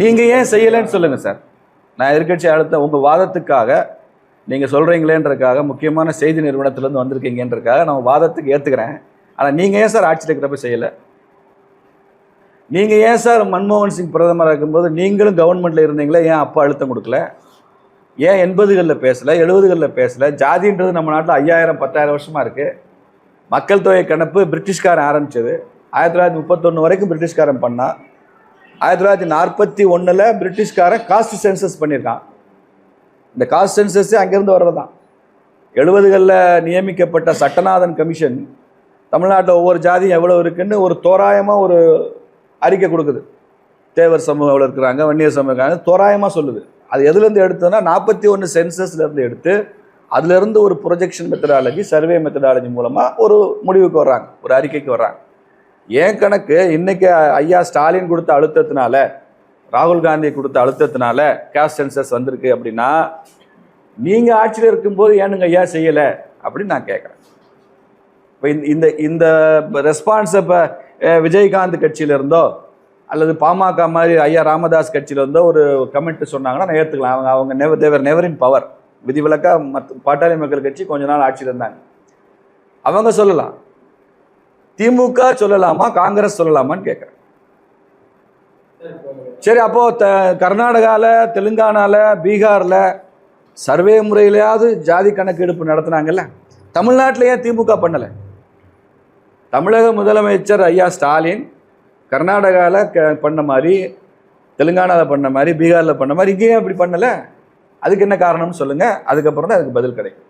நீங்க ஏன் செய்யலைன்னு சொல்லுங்க சார். நான் எதிர்கட்சி அழுத்தம் உங்க வாதத்துக்காக நீங்க சொல்றீங்களேன்றதுக்காக, முக்கியமான செய்தி நிறுவனத்திலிருந்து வந்திருக்கீங்கன்றதுக்காக நான் வாதத்துக்கு ஏத்துக்கிறேன். ஆனா நீங்க ஏன் சார் ஆட்சியில் இருக்கிறப்ப செய்யல? நீங்க ஏன் சார் மன்மோகன் சிங் பிரதமராக இருக்கும்போது நீங்களும் கவர்மெண்ட்ல இருந்தீங்களே, ஏன் அப்போ அழுத்தம் கொடுக்கல? ஏன் 80களில் பேசல, 70களில் பேசல? ஜாதின்றது நம்ம நாட்டில் 5000 10,000 வருஷமா இருக்கு. மக்கள் தொகை கணப்பு பிரிட்டிஷ்காரன் ஆரம்பிச்சது. 1931 வரைக்கும் பிரிட்டிஷ்காரன் பண்ணா. 1941 பிரிட்டிஷ்காரன் காஸ்ட் சென்சஸ் பண்ணியிருக்கான். இந்த காஸ்ட் சென்சஸ் அங்கிருந்து வர்றதுதான். 70களில் நியமிக்கப்பட்ட சட்டநாதன் கமிஷன் தமிழ்நாட்டில் ஒவ்வொரு ஜாதியும் எவ்வளோ இருக்குன்னு ஒரு தோராயமாக ஒரு அறிக்கை கொடுக்குது. தேவர் சமூகம் எவ்வளோ இருக்கிறாங்க, வன்னியர் சமூகம் இருக்காங்க, தோராயமாக சொல்லுது. அது எதுலேருந்து எடுத்ததுன்னா 41 சென்சஸ்லேருந்து எடுத்து அதுலேருந்து ஒரு ப்ரொஜெக்ஷன் மெத்தடாலஜி, சர்வே மெத்தடாலஜி மூலமாக ஒரு முடிவுக்கு வர்றாங்க, ஒரு அறிக்கைக்கு வர்றாங்க. ஏன் கணக்கு இன்னைக்கு ஐயா ஸ்டாலின் கொடுத்த அழுத்தத்தினால, ராகுல் காந்தி கொடுத்த அழுத்தத்தினால கேஸ்ட் சென்சஸ் வந்திருக்கு அப்படின்னா, நீங்கள் ஆட்சியில் இருக்கும்போது ஏனுங்க ஐயா செய்யலை அப்படின்னு நான் கேட்குறேன். இப்போ இந்த இந்த ரெஸ்பான்ஸை இப்போ விஜயகாந்த் கட்சியில இருந்தோ அல்லது பாமக மாதிரி ஐயா ராமதாஸ் கட்சியில இருந்தோ ஒரு கமெண்ட் சொன்னாங்கன்னா நான் ஏற்றுக்கலாம். அவங்க தேவர் நெவர் இன் பவர். விதிவிலக்கா பாட்டாளி மக்கள் கட்சி கொஞ்ச நாள் ஆட்சியில் இருந்தாங்க, அவங்க சொல்லலாம். திமுக சொல்லலாமா, காங்கிரஸ் சொல்லலாமான்னு கேட்குறேன். சரி, அப்போ கர்நாடகாவில், தெலுங்கானாவில், பீகாரில் சர்வே முறையிலையாவது ஜாதி கணக்கெடுப்பு நடத்தினாங்கல்ல. தமிழ்நாட்டிலேயே திமுக பண்ணலை. தமிழக முதலமைச்சர் ஐயா ஸ்டாலின் கர்நாடகாவில் பண்ண மாதிரி, தெலுங்கானாவில் பண்ண மாதிரி, பீகாரில் பண்ண மாதிரி இங்கேயும் அப்படி பண்ணலை. அதுக்கு என்ன காரணம்னு சொல்லுங்கள். அதுக்கப்புறம் தான் அதுக்கு பதில் கிடைக்கும்.